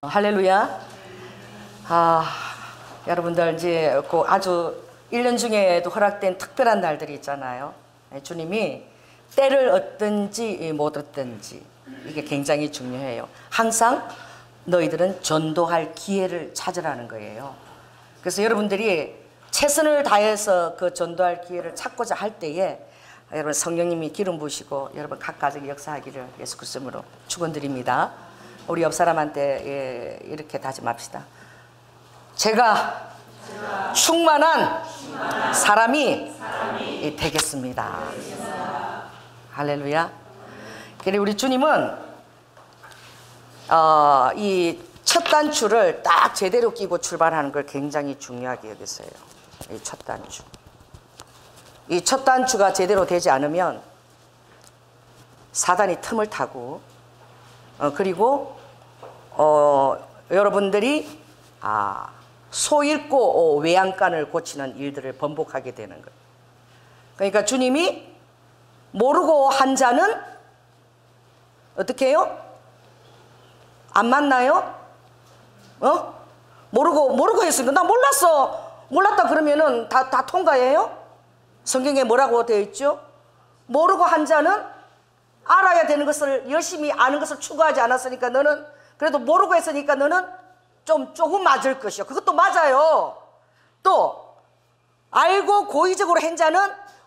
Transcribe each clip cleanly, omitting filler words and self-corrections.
할렐루야. 여러분들 이제 그 아주 1년 중에도 허락된 특별한 날들이 있잖아요. 주님이 때를 얻든지 못 얻든지 이게 굉장히 중요해요. 항상 너희들은 전도할 기회를 찾으라는 거예요. 그래서 여러분들이 최선을 다해서 그 전도할 기회를 찾고자 할 때에 여러분 성령님이 기름 부으시고 여러분 각 가정이 역사하기를 예수 그리스도 이름으로 축원드립니다. 우리 옆 사람한테 이렇게 다짐합시다. 제가 충만한 사람이 되겠습니다. 할렐루야. 그리고 우리 주님은 이 첫 단추를 딱 제대로 끼고 출발하는 걸 굉장히 중요하게 여겼어요. 이 첫 단추. 이 첫 단추가 제대로 되지 않으면 사단이 틈을 타고 그리고 여러분들이 소 잃고 외양간을 고치는 일들을 번복하게 되는 거예요. 그러니까 주님이 모르고 한 자는 어떻게 해요? 안 만나요? 모르고 했으니까 나 몰랐다 그러면은 다 통과해요? 성경에 뭐라고 되어 있죠? 모르고 한 자는 알아야 되는 것을 열심히 아는 것을 추구하지 않았으니까 너는 그래도 모르고 했으니까 너는 조금 맞을 것이요. 그것도 맞아요. 또 알고 고의적으로 한 자는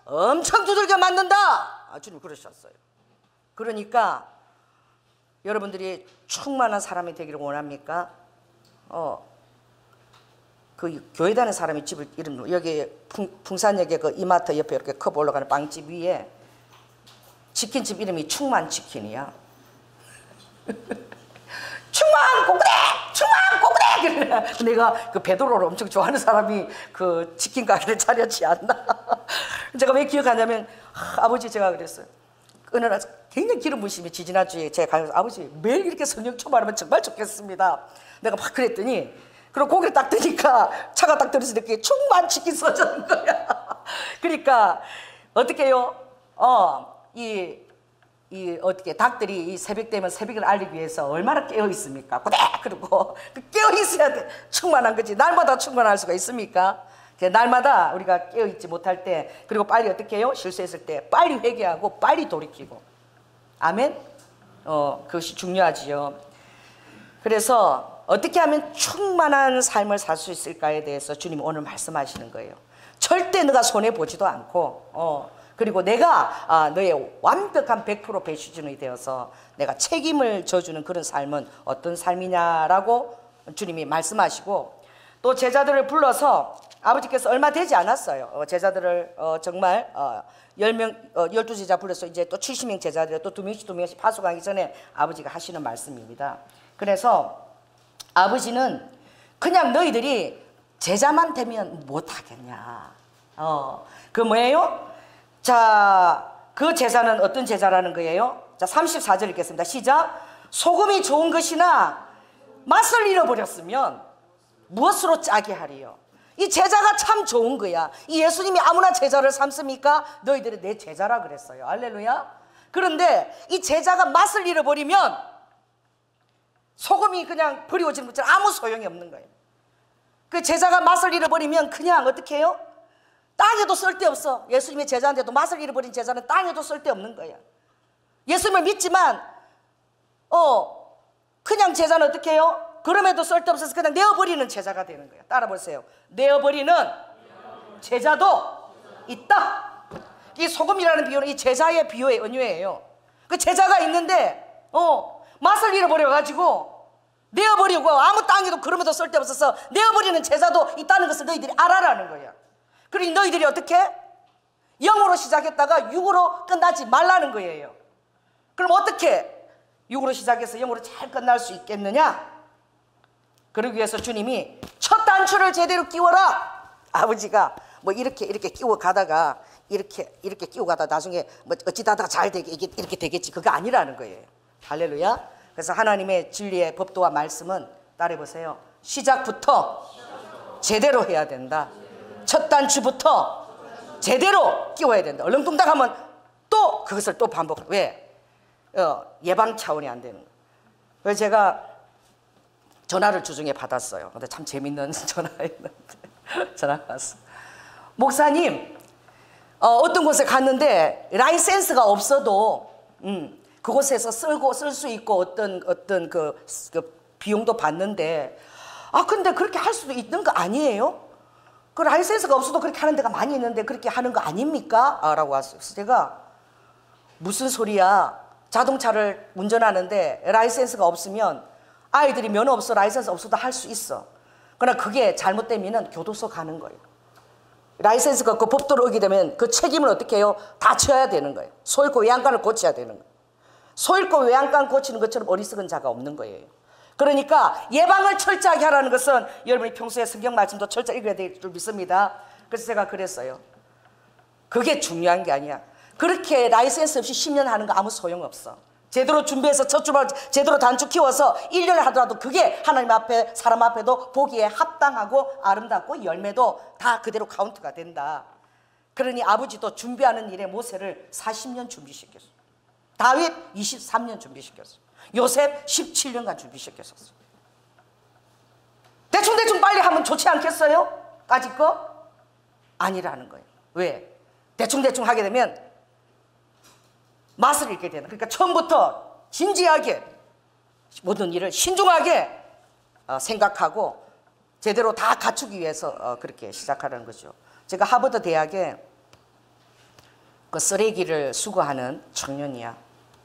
엄청 두들겨 맞는다. 주님 그러셨어요. 그러니까 여러분들이 충만한 사람이 되기를 원합니까? 그 교회 다니는 사람이 집을 이름 여기 풍산역에 그 이마트 옆에 이렇게 커브 올라가는 빵집 위에 치킨집 이름이 충만치킨이야. 충만 고구대 내가 그 베드로를 엄청 좋아하는 사람이 그 치킨 가게를 차렸지 않나. 제가 왜 기억하냐면 아버지 제가 그랬어요. 어느 날 굉장히 기름 부으심이 지지난주에 제가 가서 아버지 매일 이렇게 성령 충만하면 정말 좋겠습니다. 내가 막 그랬더니 그리고 고개를 딱 드니까 차가 딱 들어서 이렇게 충만치킨 써주는 거야. 그러니까 어떻게 해요? 어떻게 닭들이 이 새벽 되면 새벽을 알리기 위해서 얼마나 깨어 있습니까? 그리고 깨어 있어야 돼. 충만한 거지. 날마다 충만할 수가 있습니까? 날마다 우리가 깨어 있지 못할 때 그리고 빨리 어떻게 해요? 실수했을 때 빨리 회개하고 빨리 돌이키고. 아멘. 그것이 중요하지요. 그래서 어떻게 하면 충만한 삶을 살 수 있을까에 대해서 주님 오늘 말씀하시는 거예요. 절대 너가 손해 보지도 않고 그리고 내가 너의 완벽한 100% 배수진이 되어서 내가 책임을 져주는 그런 삶은 어떤 삶이냐라고 주님이 말씀하시고 또 제자들을 불러서 아버지께서 얼마 되지 않았어요. 제자들을 정말 10명, 12제자 불러서 이제 또 70명 제자들을 또 2명씩 파송하기 전에 아버지가 하시는 말씀입니다. 그래서 아버지는 그냥 너희들이 제자만 되면 못하겠냐. 그 뭐예요? 자, 그 제자는 어떤 제자라는 거예요? 자, 34절 읽겠습니다. 시작. 소금이 좋은 것이나 맛을 잃어버렸으면 무엇으로 짜게 하리요? 이 제자가 참 좋은 거야. 이 예수님이 아무나 제자를 삼습니까? 너희들은 내 제자라 그랬어요. 할렐루야. 그런데 이 제자가 맛을 잃어버리면 소금이 그냥 버리워지는 것처럼 아무 소용이 없는 거예요. 그 제자가 맛을 잃어버리면 그냥 어떻게 해요? 땅에도 쓸데없어. 예수님의 제자인데도 맛을 잃어버린 제자는 땅에도 쓸데없는 거야. 예수님을 믿지만 그냥 제자는 어떻게 해요? 그럼에도 쓸데없어서 그냥 내어버리는 제자가 되는 거예요. 따라 보세요. 내어버리는 제자도 있다. 이 소금이라는 비유는 이 제자의 비유의 은유예요. 그 제자가 있는데 맛을 잃어버려가지고 내어버리고 아무 땅에도 그럼에도 쓸데없어서 내어버리는 제자도 있다는 것을 너희들이 알아라는 거야. 그러니 너희들이 어떻게? 영으로 시작했다가 육으로 끝나지 말라는 거예요. 그럼 어떻게 육으로 시작해서 영으로 잘 끝날 수 있겠느냐? 그러기 위해서 주님이 첫 단추를 제대로 끼워라. 아버지가 뭐 이렇게 끼워 가다가 이렇게 끼워 가다 나중에 뭐 어찌다가 잘 되게 이렇게 되겠지. 그거 아니라는 거예요. 할렐루야. 그래서 하나님의 진리의 법도와 말씀은 따라해 보세요. 시작부터 제대로 해야 된다. 첫 단추부터 제대로 끼워야 된다. 얼렁뚱땅하면 또 그것을 또 반복해. 왜? 예방 차원이 안 되는 거예요. 그래서 제가 전화를 주중에 받았어요. 근데 참 재밌는 전화였는데 전화가 왔어. 목사님, 어떤 곳에 갔는데 라이센스가 없어도 그곳에서 쓸 수 있고 어떤 그 비용도 받는데, 근데 그렇게 할 수도 있는 거 아니에요? 그 라이센스가 없어도 그렇게 하는 데가 많이 있는데 그렇게 하는 거 아닙니까? 라고 왔어요. 그래서 제가 무슨 소리야? 자동차를 운전하는데 라이센스가 없으면 아이들이 면허 없어 라이센스 없어도 할 수 있어. 그러나 그게 잘못되면 교도소 가는 거예요. 라이센스가 없고 법도로 오게 되면 그 책임을 어떻게 해요? 다 져야 되는 거예요. 소 잃고 외양간을 고쳐야 되는 거예요. 소 잃고 외양간 고치는 것처럼 어리석은 자가 없는 거예요. 그러니까 예방을 철저하게 하라는 것은 여러분이 평소에 성경 말씀도 철저히 읽어야 될 줄 믿습니다. 그래서 제가 그랬어요. 그게 중요한 게 아니야. 그렇게 라이센스 없이 10년 하는 거 아무 소용없어. 제대로 준비해서 첫 주말 제대로 단축 키워서 1년을 하더라도 그게 하나님 앞에 사람 앞에도 보기에 합당하고 아름답고 열매도 다 그대로 카운트가 된다. 그러니 아버지도 준비하는 일에 모세를 40년 준비시켰어. 다윗 23년 준비시켰어. 요셉 17년간 준비시켰었어. 대충 빨리 하면 좋지 않겠어요? 까짓 거? 아니라는 거예요. 왜? 대충 하게 되면 맛을 잃게 되는. 그러니까 처음부터 진지하게 모든 일을 신중하게 생각하고 제대로 다 갖추기 위해서 그렇게 시작하라는 거죠. 제가 하버드 대학에 그 쓰레기를 수거하는 청년이야.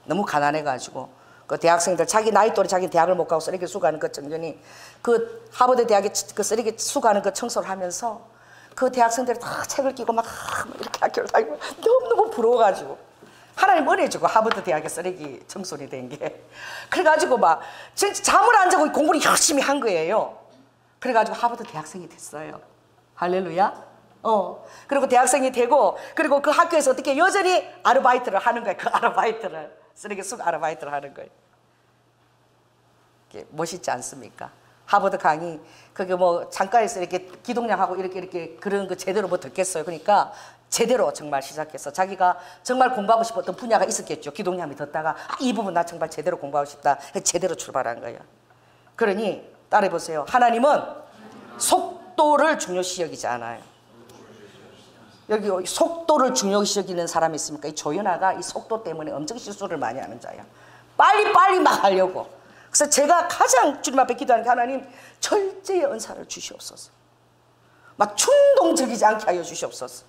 너무 가난해가지고 그 대학생들 자기 나이 또래 자기 대학을 못 가고 쓰레기 수거하는 그 청년이 그 하버드 대학에 그 쓰레기 수거하는 그 청소를 하면서 그 대학생들이 다 책을 끼고 막 이렇게 학교를 다니고 너무너무 부러워가지고 하나님 은혜 주고 하버드 대학에 쓰레기 청소년이 된 게. 그래가지고 막 진짜 잠을 안 자고 공부를 열심히 한 거예요. 그래가지고 하버드 대학생이 됐어요. 할렐루야. 그리고 대학생이 되고 그리고 그 학교에서 어떻게 여전히 아르바이트를 하는 거예요. 그 아르바이트를 쓰레기 수거 아르바이트를 하는 거예요. 멋있지 않습니까? 하버드 강의 그게 뭐 창가에서 이렇게 기동량하고 이렇게 그런 거 제대로 뭐 듣겠어요. 그러니까 제대로 정말 시작해서 자기가 정말 공부하고 싶었던 분야가 있었겠죠. 기동량이 듣다가 이 부분 나 정말 제대로 공부하고 싶다. 제대로 출발한 거예요. 그러니 따라해 보세요. 하나님은 속도를 중요시 여기지 않아요. 여기 속도를 중요시 여기는 사람이 있습니까? 이 조연아가 이 속도 때문에 엄청 실수를 많이 하는 자야. 빨리 막 하려고. 그래서 제가 가장 주님 앞에 기도하는 게 하나님 절제의 은사를 주시옵소서. 막 충동적이지 않게 하여 주시옵소서.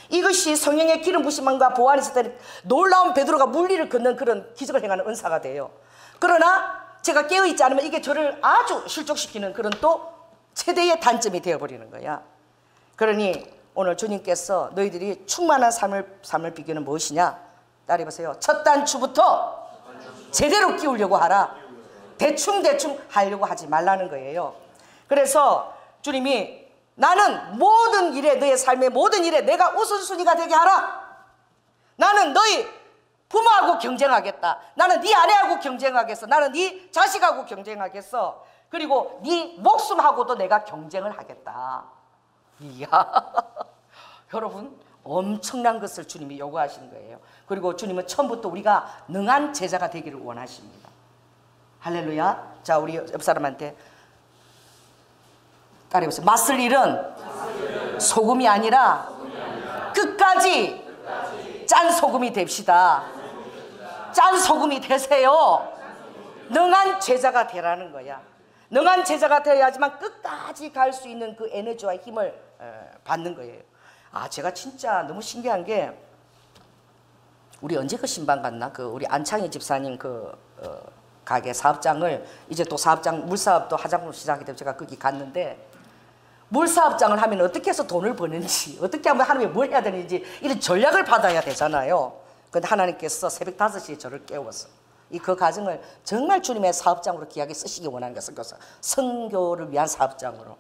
이것이 성령의 기름 부심과 보안이 있을 때 놀라운 베드로가 물리를 걷는 그런 기적을 행하는 은사가 돼요. 그러나 제가 깨어있지 않으면 이게 저를 아주 실족시키는 그런 또 최대의 단점이 되어버리는 거야. 그러니 오늘 주님께서 너희들이 충만한 삶을 비교는 무엇이냐? 따라해보세요. 첫 단추부터 제대로 끼우려고 하라. 대충 하려고 하지 말라는 거예요. 그래서 주님이 나는 모든 일에 너의 삶의 모든 일에 내가 우선순위가 되게 하라. 나는 너희 부모하고 경쟁하겠다. 나는 네 아내하고 경쟁하겠어. 나는 네 자식하고 경쟁하겠어. 그리고 네 목숨하고도 내가 경쟁을 하겠다. 이야 여러분 엄청난 것을 주님이 요구하시는 거예요. 그리고 주님은 처음부터 우리가 능한 제자가 되기를 원하십니다. 할렐루야. 자, 우리 옆 사람한테 따라해보세요. 맞설 일은 소금이 아니라 끝까지 짠 소금이 됩시다. 짠 소금이 되세요. 능한 제자가 되라는 거야. 능한 제자가 되어야지만 끝까지 갈 수 있는 그 에너지와 힘을 받는 거예요. 제가 진짜 너무 신기한 게 우리 언제 그 신방 갔나? 그 우리 안창희 집사님 그 가게 사업장을 이제 또 사업장 물사업도 화장품 시작이 되고 제가 거기 갔는데 물사업장을 하면 어떻게 해서 돈을 버는지 어떻게 하면 하나님이 뭘 해야 되는지 이런 전략을 받아야 되잖아요. 근데 하나님께서 새벽 5시에 저를 깨웠어. 그 과정을 정말 주님의 사업장으로 귀하게 쓰시기 원하는 것을 선교를 위한 사업장으로.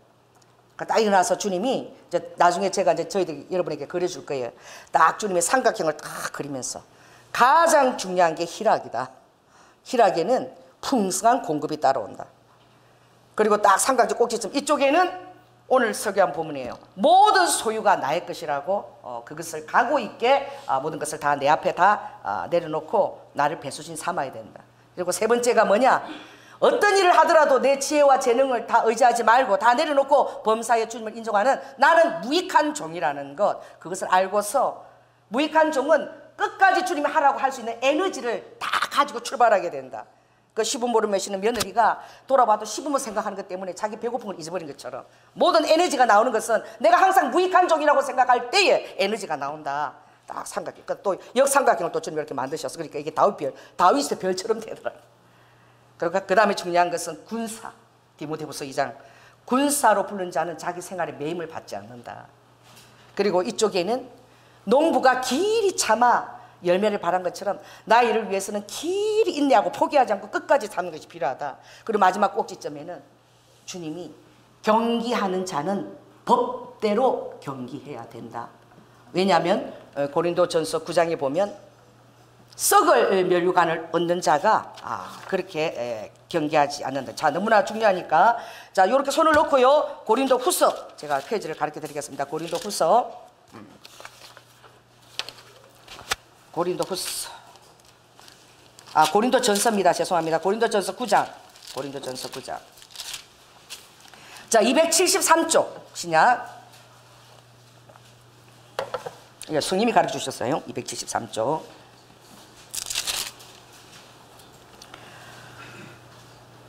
딱 일어나서 주님이 이제 나중에 제가 이제 저희들 여러분에게 그려줄 거예요. 딱 주님의 삼각형을 딱 그리면서 가장 중요한 게 희락이다. 희락에는 풍성한 공급이 따라온다. 그리고 딱 삼각지 꼭지점 이쪽에는 오늘 설교한 부분이에요. 모든 소유가 나의 것이라고 그것을 각오 있게 모든 것을 다 내 앞에 다 내려놓고 나를 배수진 삼아야 된다. 그리고 세 번째가 뭐냐? 어떤 일을 하더라도 내 지혜와 재능을 다 의지하지 말고 다 내려놓고 범사에 주님을 인정하는 나는 무익한 종이라는 것, 그것을 알고서 무익한 종은 끝까지 주님이 하라고 할 수 있는 에너지를 다 가지고 출발하게 된다. 그 시부 모름 매시는 며느리가 돌아봐도 시부모 생각하는 것 때문에 자기 배고픈 걸 잊어버린 것처럼 모든 에너지가 나오는 것은 내가 항상 무익한 종이라고 생각할 때에 에너지가 나온다. 딱 삼각형. 또 역삼각형을 또 주님이 이렇게 만드셨어. 그러니까 이게 다윗의 별처럼 되더라고요. 그러니까 그 다음에 중요한 것은 군사. 디모데후서 2장. 군사로 부른 자는 자기 생활에 매임을 받지 않는다. 그리고 이쪽에는 농부가 길이 참아 열매를 발한 것처럼 나의 일을 위해서는 길이 인내하고 포기하지 않고 끝까지 참는 것이 필요하다. 그리고 마지막 꼭지점에는 주님이 경기하는 자는 법대로 경기해야 된다. 왜냐하면 고린도전서 9장에 보면 썩을 면류관을 얻는 자가 그렇게 경계하지 않는다. 자, 너무나 중요하니까 자, 이렇게 손을 놓고요. 고린도후서 제가 페이지를 가르쳐 드리겠습니다. 고린도후서 고린도전서입니다. 죄송합니다. 고린도전서 9장. 고린도전서 9장. 자, 273쪽 신약. 예, 성님이 가르쳐 주셨어요. 273쪽.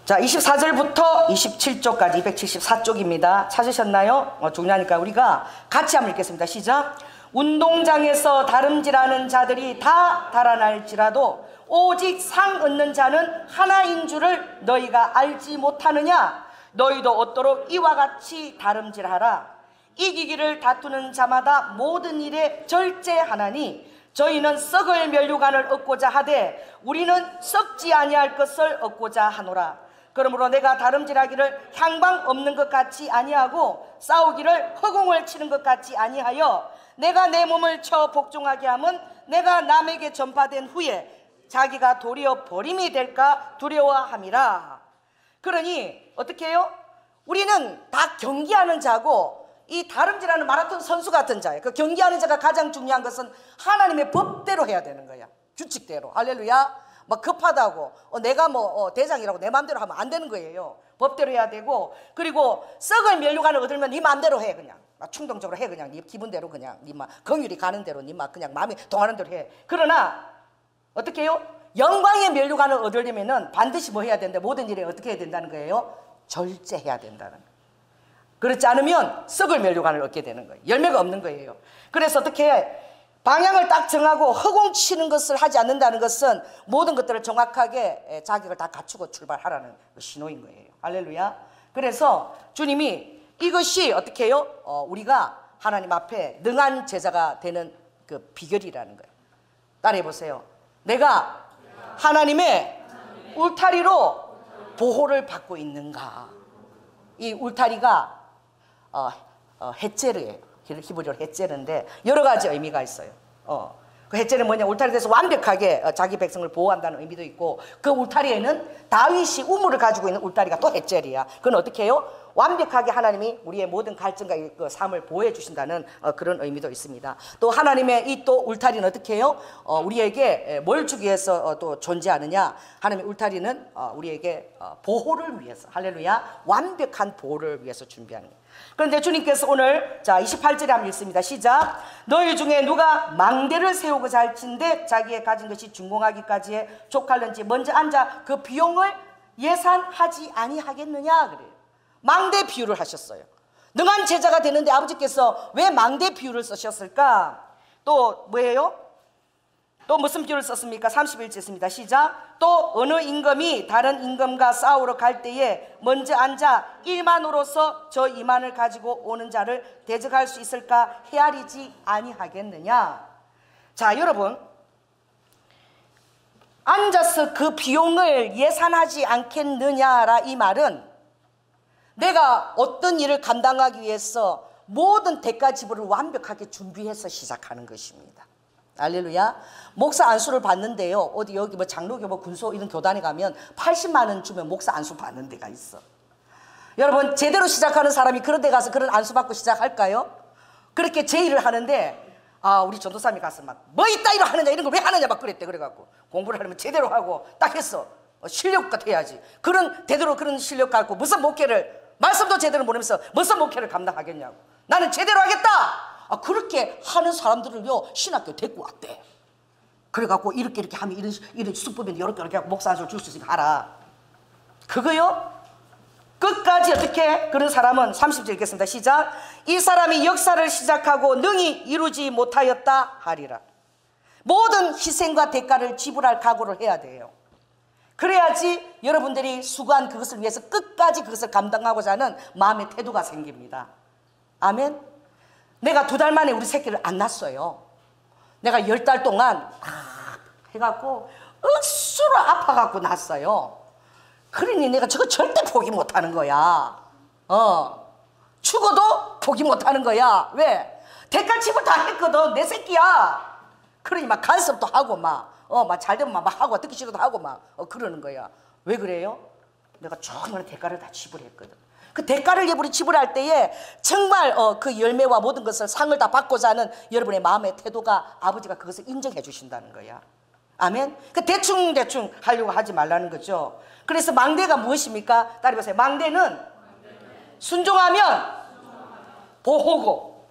자, 24절부터 27쪽까지 274쪽입니다. 찾으셨나요? 중요하니까 우리가 같이 한번 읽겠습니다. 시작. 운동장에서 다름질하는 자들이 다 달아날지라도 오직 상 얻는 자는 하나인 줄을 너희가 알지 못하느냐? 너희도 얻도록 이와 같이 다름질하라. 이기기를 다투는 자마다 모든 일에 절제하나니 저희는 썩을 면류관을 얻고자 하되 우리는 썩지 아니할 것을 얻고자 하노라. 그러므로 내가 다름질하기를 향방 없는 것 같이 아니하고 싸우기를 허공을 치는 것 같이 아니하여 내가 내 몸을 쳐 복종하게 하면 내가 남에게 전파된 후에 자기가 도리어 버림이 될까 두려워함이라. 그러니 어떻게 해요? 우리는 다 경기하는 자고 이 다름질하는 마라톤 선수 같은 자예요. 그 경기하는 자가 가장 중요한 것은 하나님의 법대로 해야 되는 거야. 규칙대로. 할렐루야. 막 급하다고 내가 대장이라고 내 마음대로 하면 안 되는 거예요. 법대로 해야 되고, 그리고 썩을 면류관을 얻으면 네 마음대로 해. 그냥 충동적으로 해. 그냥 네 기분대로 그냥 네 막 긍휼이 가는 대로 네 막 그냥 마음이 동하는 대로 해. 그러나 어떻게 해요? 영광의 면류관을 얻으려면은 반드시 뭐 해야 된다? 모든 일에 어떻게 해야 된다는 거예요? 절제해야 된다는 거예요. 그렇지 않으면 썩을 면류관을 얻게 되는 거예요. 열매가 없는 거예요. 그래서 어떻게 해? 방향을 딱 정하고 허공치는 것을 하지 않는다는 것은 모든 것들을 정확하게 자격을 다 갖추고 출발하라는 신호인 거예요. 할렐루야. 그래서 주님이 이것이 어떻게 해요? 우리가 하나님 앞에 능한 제자가 되는 그 비결이라는 거예요. 따라해 보세요. 내가 하나님의 울타리로 보호를 받고 있는가? 이 울타리가 헷제르예요. 히브리어로 헷제르인데 여러 가지 의미가 있어요. 그 헷제르는 뭐냐? 울타리에 대해서 완벽하게 자기 백성을 보호한다는 의미도 있고, 그 울타리에는 다윗이 우물을 가지고 있는 울타리가 또 헷제르야. 그건 어떻게 해요? 완벽하게 하나님이 우리의 모든 갈증과 그 삶을 보호해 주신다는 그런 의미도 있습니다. 또 하나님의 이 또 울타리는 어떻게 해요? 우리에게 뭘 주기 위해서 또 존재하느냐? 하나님의 울타리는 우리에게 보호를 위해서, 할렐루야, 완벽한 보호를 위해서 준비하는 거예요. 그런데 주님께서 오늘 자 28절에 한번 읽습니다. 시작. 너희 중에 누가 망대를 세우고자 할진대 자기의 가진 것이 준공하기까지에 족할는지 먼저 앉아 그 비용을 예산하지 아니하겠느냐 그래요. 망대 비유를 하셨어요. 능한 제자가 되는데 아버지께서 왜 망대 비유를 쓰셨을까? 또 뭐예요? 또 무슨 비유를 썼습니까? 31절입니다. 시작. 또 어느 임금이 다른 임금과 싸우러 갈 때에 먼저 앉아 1만으로서 저 2만을 가지고 오는 자를 대적할 수 있을까 헤아리지 아니하겠느냐. 자, 여러분, 앉아서 그 비용을 예산하지 않겠느냐라 이 말은 내가 어떤 일을 감당하기 위해서 모든 대가 지불을 완벽하게 준비해서 시작하는 것입니다. 할렐루야. 목사 안수를 받는데요, 어디 여기 뭐 장로교 뭐 군소 이런 교단에 가면 80만 원 주면 목사 안수 받는 데가 있어. 여러분, 제대로 시작하는 사람이 그런 데 가서 그런 안수 받고 시작할까요? 그렇게 제의를 하는데 우리 전도사님이 가서 막 뭐 이따위로 하느냐 이런 걸 왜 하느냐 막 그랬대. 그래갖고 공부를 하려면 제대로 하고 딱 했어. 실력껏 해야지. 그런 대대로 그런 실력 갖고 무슨 목회를, 말씀도 제대로 모르면서 무슨 목회를 감당하겠냐고. 나는 제대로 하겠다. 그렇게 하는 사람들을요 신학교 데리고 왔대. 그래갖고 이렇게 하면 이런 수법인데 이렇게 하고 목사 한 줄 줄 수 있으니까 하라. 그거요 끝까지 어떻게, 그런 사람은 30절 읽겠습니다. 시작. 이 사람이 역사를 시작하고 능히 이루지 못하였다 하리라. 모든 희생과 대가를 지불할 각오를 해야 돼요. 그래야지 여러분들이 수고한 그것을 위해서 끝까지 그것을 감당하고자 하는 마음의 태도가 생깁니다. 아멘. 내가 2달 만에 우리 새끼를 안 낳았어요. 내가 10달 동안 해갖고 억수로 아파갖고 낳았어요. 그러니 내가 저거 절대 포기 못하는 거야. 죽어도 포기 못하는 거야. 왜? 대가 지불 다 했거든. 내 새끼야. 그러니 막 간섭도 하고 막 잘되면 막 하고 듣기 싫어도 하고 막 그러는 거야. 왜 그래요? 내가 충분한 대가를 다 지불했거든. 그 대가를 여러분이 지불할 때에 정말 그 열매와 모든 것을 상을 다 받고자 하는 여러분의 마음의 태도가 아버지가 그것을 인정해 주신다는 거야. 아멘. 그 대충 하려고 하지 말라는 거죠. 그래서 망대가 무엇입니까? 따라해보세요. 망대는 순종하면 보호고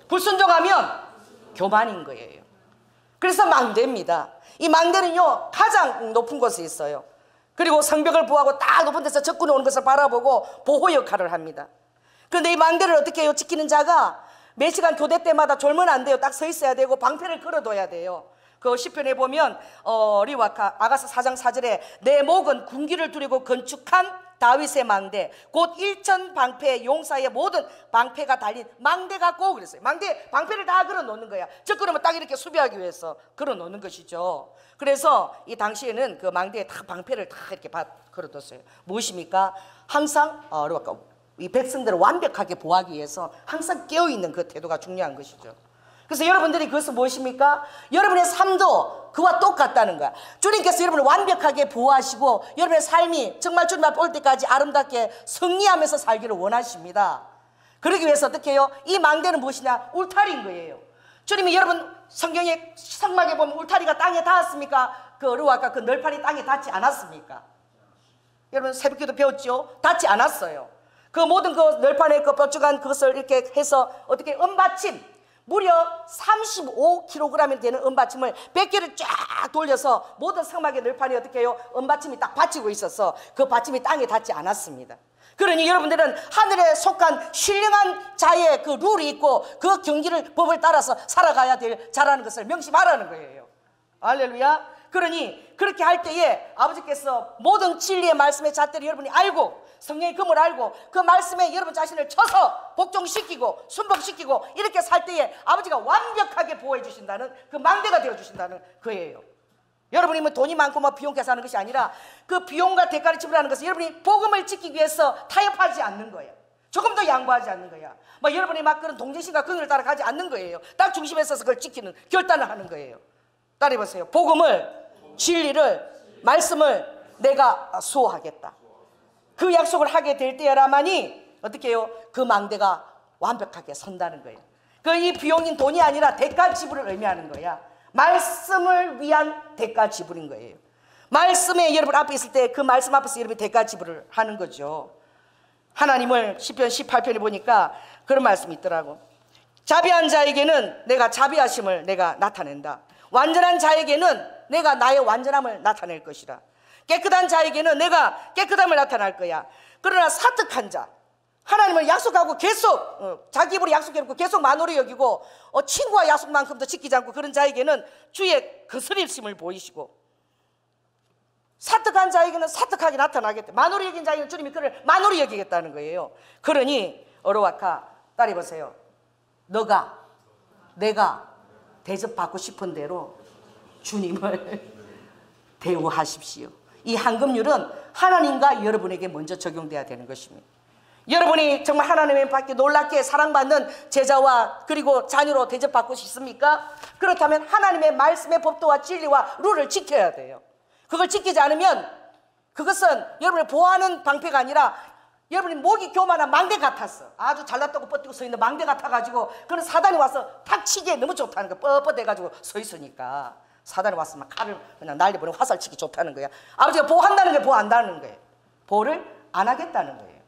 불순종하면 교만인 거예요. 그래서 망대입니다. 이 망대는요 가장 높은 곳에 있어요. 그리고 성벽을 보호하고 딱 높은 데서 적군이 오는 것을 바라보고 보호 역할을 합니다. 그런데 이 망대를 어떻게 해요? 지키는 자가 몇 시간 교대 때마다 졸면 안 돼요. 딱 서 있어야 되고 방패를 걸어둬야 돼요. 그 시편에 보면 리와카 아가서 4장 4절에 내 목은 군기를 두르고 건축한 다윗의 망대 곧 1000 방패 용사의 모든 방패가 달린 망대 같고 그랬어요. 망대 방패를 다 걸어 놓는 거야. 적그러면 딱 이렇게 수비하기 위해서 걸어 놓는 것이죠. 그래서 이 당시에는 그 망대에 다 방패를 다 이렇게 걸어뒀어요. 무엇입니까? 항상 리와카 이 백성들을 완벽하게 보호하기 위해서 항상 깨어있는 그 태도가 중요한 것이죠. 그래서 여러분들이 그것은 무엇입니까? 여러분의 삶도 그와 똑같다는 거야. 주님께서 여러분을 완벽하게 보호하시고 여러분의 삶이 정말 주님 앞에 올 때까지 아름답게 승리하면서 살기를 원하십니다. 그러기 위해서 어떻게 해요? 이 망대는 무엇이냐? 울타리인 거예요. 주님이 여러분 성경에 성막에 보면 울타리가 땅에 닿았습니까? 그 어루와까 그 널판이 땅에 닿지 않았습니까? 여러분 새벽기도 배웠죠? 닿지 않았어요. 그 모든 그 널판에 그 뾰족한 그것을 이렇게 해서 어떻게 은받침 무려 35kg이 되는 은받침을 100개를 쫙 돌려서 모든 성막의 널판이 어떻게 해요? 은받침이 딱 받치고 있어서 그 받침이 땅에 닿지 않았습니다. 그러니 여러분들은 하늘에 속한 신령한 자의 그 룰이 있고 그 경기를 법을 따라서 살아가야 될 자라는 것을 명심하라는 거예요. 할렐루야. 그러니 그렇게 할 때에 아버지께서 모든 진리의 말씀의 잣대를 여러분이 알고 성령의 금을 알고 그 말씀에 여러분 자신을 쳐서 복종시키고 순복시키고 이렇게 살 때에 아버지가 완벽하게 보호해 주신다는 그 망대가 되어 주신다는 거예요. 여러분이 뭐 돈이 많고 뭐 비용 계산하는 것이 아니라 그 비용과 대가를 지불하는 것은 여러분이 복음을 지키기 위해서 타협하지 않는 거예요. 조금 더 양보하지 않는 거야. 뭐 여러분이 막 그런 동정심과 긍휼을 따라가지 않는 거예요. 딱 중심에 서서 그걸 지키는 결단을 하는 거예요. 따라해보세요. 복음을, 진리를, 말씀을 내가 수호하겠다. 그 약속을 하게 될 때야만이 어떻게 해요? 그 망대가 완벽하게 선다는 거예요. 그 이 비용인 돈이 아니라 대가 지불을 의미하는 거야. 말씀을 위한 대가 지불인 거예요. 말씀에 여러분 앞에 있을 때 그 말씀 앞에서 여러분이 대가 지불을 하는 거죠. 하나님을 시편 18편에 보니까 그런 말씀이 있더라고. 자비한 자에게는 내가 자비하심을 내가 나타낸다. 완전한 자에게는 내가 나의 완전함을 나타낼 것이라. 깨끗한 자에게는 내가 깨끗함을 나타낼 거야. 그러나 사특한 자, 하나님을 약속하고 계속 자기 입으로 약속해놓고 계속 만홀히 여기고 친구와 약속만큼도 지키지 않고 그런 자에게는 주의 거스림심을 보이시고, 사특한 자에게는 사특하게 나타나겠다. 만홀히 여긴 자에게는 주님이 그를 만홀히 여기겠다는 거예요. 그러니 어로와카 따라해보세요. 내가 대접받고 싶은 대로 주님을 대우하십시오. 이 황금률은 하나님과 여러분에게 먼저 적용돼야 되는 것입니다. 여러분이 정말 하나님의 밖에 놀랍게 사랑받는 제자와 그리고 자녀로 대접받고 싶습니까? 그렇다면 하나님의 말씀의 법도와 진리와 룰을 지켜야 돼요. 그걸 지키지 않으면 그것은 여러분을 보호하는 방패가 아니라 여러분이 목이 교만한 망대 같았어. 아주 잘났다고 뻗고 서 있는 망대 같아가지고 그런 사단이 와서 탁 치기에 너무 좋다는 거. 뻣뻣해가지고 서 있으니까 사단이 왔으면 칼을 그냥 날려버리고 화살치기 좋다는 거야. 아버지가 보호한다는 게 보호한다는 거예요. 보호를 안 하겠다는 거예요.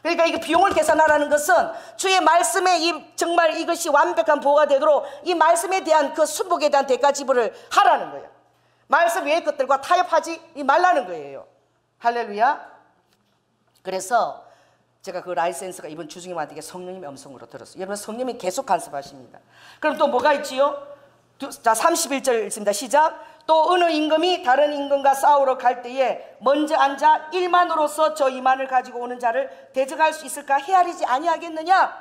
그러니까 이게 비용을 계산하라는 것은 주의 말씀에 정말 이것이 완벽한 보호가 되도록 이 말씀에 대한 그 순복에 대한 대가 지불을 하라는 거예요. 말씀 외의 것들과 타협하지 말라는 거예요. 할렐루야. 그래서 제가 그 라이센스가 이번 주중님한테 성령님의 음성으로 들었어요. 여러분 성령님이 계속 간섭하십니다. 그럼 또 뭐가 있지요? 자 31절 읽습니다. 시작. 또 어느 임금이 다른 임금과 싸우러 갈 때에 먼저 앉아 1만으로서 저 2만을 가지고 오는 자를 대적할 수 있을까 헤아리지 아니하겠느냐.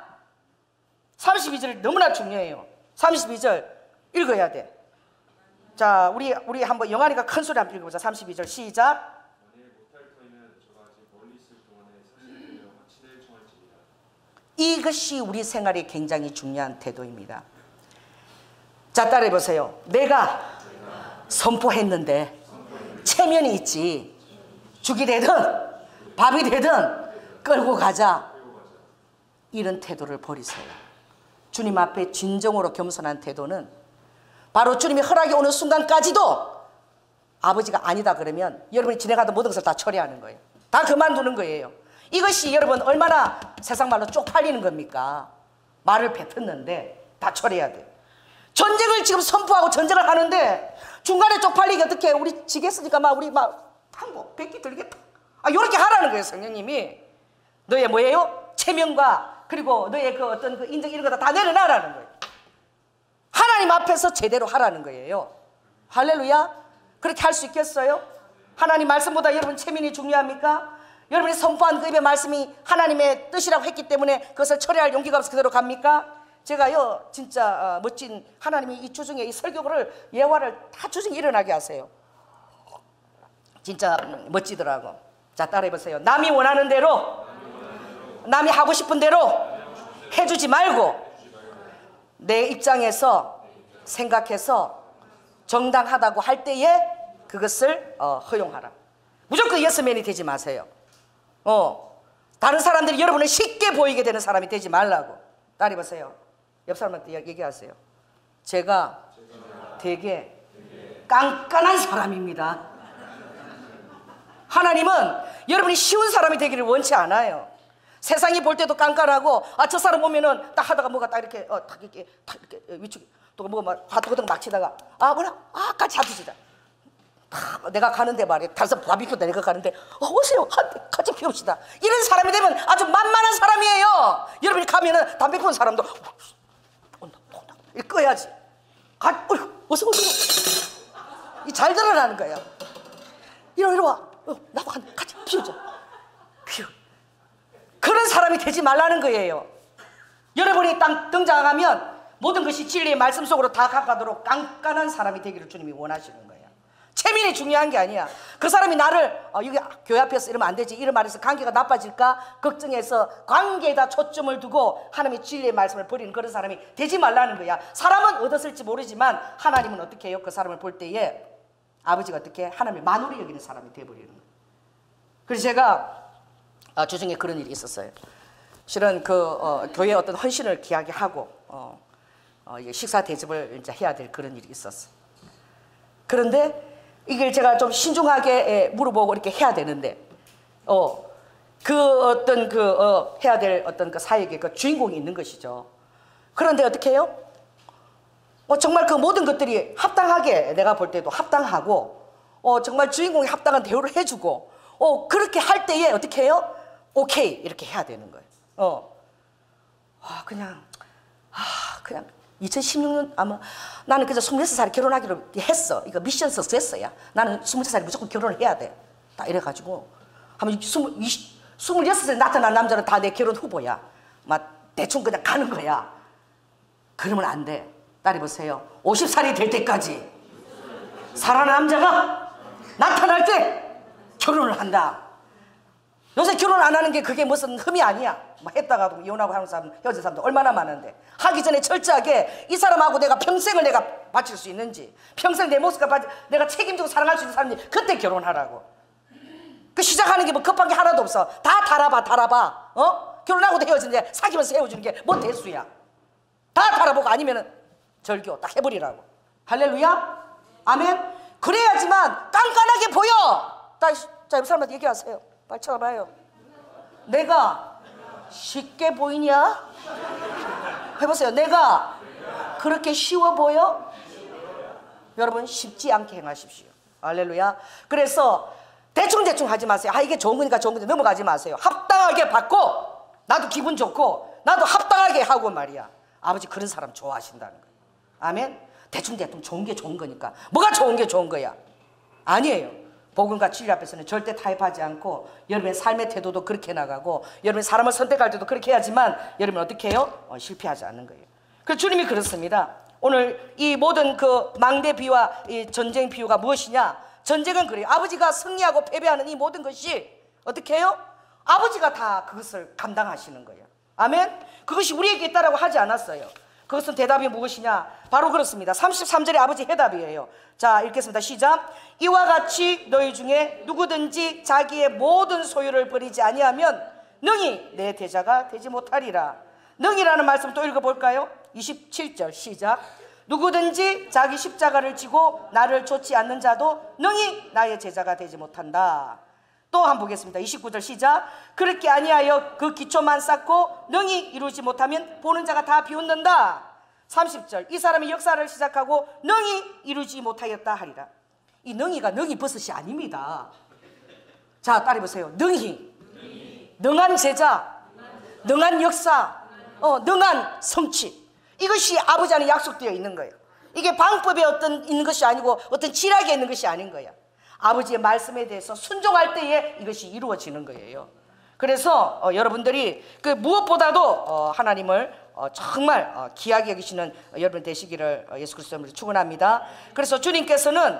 32절 너무나 중요해요. 32절 읽어야 돼. 자 우리 한번 영환이가 큰 소리 한번 읽어보자. 32절 시작. 이것이 우리 생활에 굉장히 중요한 태도입니다. 자 따라해보세요. 내가 선포했는데 체면이 있지. 죽이 되든 밥이 되든 끌고 가자. 이런 태도를 버리세요. 주님 앞에 진정으로 겸손한 태도는 바로 주님이 허락이 오는 순간까지도 아버지가 아니다 그러면 여러분이 진행하던 모든 것을 다 처리하는 거예요. 다 그만두는 거예요. 이것이 여러분 얼마나 세상 말로 쪽팔리는 겁니까? 말을 뱉었는데 다 처리해야 돼요. 전쟁을 지금 선포하고 전쟁을 하는데 중간에 쪽팔리게 어떻게 우리 지겠으니까 우리 항복 백기 들겠다. 요렇게 하라는 거예요. 성령님이 너의 뭐예요? 체면과 그리고 너의 그 어떤 그 인정 이런 거 다 내려놔라는 거예요. 하나님 앞에서 제대로 하라는 거예요. 할렐루야. 그렇게 할 수 있겠어요? 하나님 말씀보다 여러분 체면이 중요합니까? 여러분이 선포한 그 입의 말씀이 하나님의 뜻이라고 했기 때문에 그것을 처리할 용기가 없어 그대로 갑니까? 제가요 진짜 멋진 하나님이 이 주중에 이 설교를 예화를 다 주중에 일어나게 하세요. 진짜 멋지더라고. 자 따라해보세요. 남이 원하는 대로 남이 하고 싶은 대로 해주지 말고 내 입장에서 생각해서 정당하다고 할 때에 그것을 허용하라. 무조건 예스맨이 되지 마세요. 다른 사람들이 여러분을 쉽게 보이게 되는 사람이 되지 말라고. 따라해보세요. 옆 사람한테 얘기하세요. 제가 되게 깐깐한 사람입니다. 하나님은 여러분이 쉬운 사람이 되기를 원치 않아요. 세상이 볼 때도 깐깐하고 저 사람 보면은 딱 하다가 뭐가 딱 이렇게 이렇게 위축 또 뭐가 막 화투거든 막 치다가 같이 합시다. 내가 가는데 말이야. 다른 사람 바비큐 내가 가는데 오세요. 같이 피웁시다. 이런 사람이 되면 아주 만만한 사람이에요. 여러분이 가면은 담배 피우는 사람도 온다. 이렇게 꺼야지. 어서 잘 들어라는 거야. 이리 와. 나도 같이 피우자. 피우. 그런 사람이 되지 말라는 거예요. 여러분이 딱 등장하면 모든 것이 진리의 말씀 속으로 다 가까도록 깐깐한 사람이 되기를 주님이 원하시는 거예요. 체면이 중요한 게 아니야. 그 사람이 나를 여기 교회 앞에서 이러면 안 되지 이런 말에서 관계가 나빠질까 걱정해서 관계에다 초점을 두고 하나님의 진리의 말씀을 버리는 그런 사람이 되지 말라는 거야. 사람은 얻었을지 모르지만 하나님은 어떻게 해요? 그 사람을 볼 때에 아버지가 어떻게 하나님의 만홀히 여기는 사람이 되어버리는 거예요. 그래서 제가 주중에 그런 일이 있었어요. 실은 교회의 어떤 헌신을 기하게 하고 식사 대접을 이제 해야 될 그런 일이 있었어. 그런데 이걸 제가 좀 신중하게 물어보고 이렇게 해야 되는데 그 어떤 해야 될 어떤 그 사역의 그 주인공이 있는 것이죠. 그런데 어떻게 해요? 정말 그 모든 것들이 합당하게 내가 볼 때도 합당하고 정말 주인공이 합당한 대우를 해주고 그렇게 할 때에 어떻게 해요? 오케이 이렇게 해야 되는 거예요. 그냥 2016년 아마 나는 그저 26살에 결혼하기로 했어. 이거 미션 석세스야. 나는 26살에 무조건 결혼을 해야 돼. 딱 이래가지고 하면 26살에 나타난 남자는 다 내 결혼 후보야. 막 대충 그냥 가는 거야. 그러면 안 돼. 따라해보세요. 50살이 될 때까지 사랑하는 남자가 나타날 때 결혼을 한다. 요새 결혼 안 하는 게 그게 무슨 흠이 아니야. 뭐 했다가도 이혼하고 하는 사람, 헤어진 사람도 얼마나 많은데 하기 전에 철저하게 이 사람하고 내가 평생을 내가 바칠 수 있는지 평생 내 모습과 내가 책임지고 사랑할 수 있는 사람이 그때 결혼하라고. 그 시작하는 게 뭐 급한 게 하나도 없어. 다 달아봐. 결혼하고도 헤어지는데 사귀면서 헤어지는 게 뭐 대수야. 다 달아보고 아니면은 절교 딱 해버리라고. 할렐루야. 아멘. 그래야지만 깐깐하게 보여. 자, 옆 사람한테 얘기하세요. 빨리 쳐봐요. 내가 쉽게 보이냐? 해보세요. 내가 그렇게 쉬워 보여? 여러분, 쉽지 않게 행하십시오. 할렐루야. 그래서 대충대충 하지 마세요. 이게 좋은 거니까 좋은 건데 넘어가지 마세요. 합당하게 받고 나도 기분 좋고 나도 합당하게 하고 말이야. 아버지 그런 사람 좋아하신다는 거예요. 아멘. 대충대충 좋은 게 좋은 거니까. 뭐가 좋은 게 좋은 거야? 아니에요. 복음과 진리 앞에서는 절대 타협하지 않고 여러분의 삶의 태도도 그렇게 나가고 여러분이 사람을 선택할 때도 그렇게 해야지만 여러분 어떻게 해요? 실패하지 않는 거예요. 그래서 주님이 그렇습니다. 오늘 이 모든 그 망대 비유와 이 전쟁 비유가 무엇이냐? 전쟁은 그래요. 아버지가 승리하고 패배하는 이 모든 것이 어떻게 해요? 아버지가 다 그것을 감당하시는 거예요. 아멘? 그것이 우리에게 있다라고 하지 않았어요. 그것은 대답이 무엇이냐? 바로 그렇습니다. 33절의 아버지 해답이에요. 자, 읽겠습니다. 시작. 이와 같이 너희 중에 누구든지 자기의 모든 소유를 버리지 아니하면 능히 내 제자가 되지 못하리라. 능히라는 말씀 또 읽어볼까요? 27절 시작. 누구든지 자기 십자가를 지고 나를 좇지 않는 자도 능히 나의 제자가 되지 못한다. 또 한번 보겠습니다. 29절 시작. 그렇게 아니하여 그 기초만 쌓고 능히 이루지 못하면 보는 자가 다 비웃는다. 30절. 이 사람이 역사를 시작하고 능히 이루지 못하였다 하리라. 이 능히가 능히 버섯이 아닙니다. 자, 따라해보세요. 능히. 능한 제자, 능한 역사, 능한 성취. 이것이 아버지 안에 약속되어 있는 거예요. 이게 방법에 있는 것이 아니고 어떤 지략에 있는 것이 아닌 거야. 아버지의 말씀에 대해서 순종할 때에 이것이 이루어지는 거예요. 그래서 여러분들이 그 무엇보다도 하나님을 정말 귀하게 여기시는 여러분 되시기를 예수 그리스도로 축원합니다. 그래서 주님께서는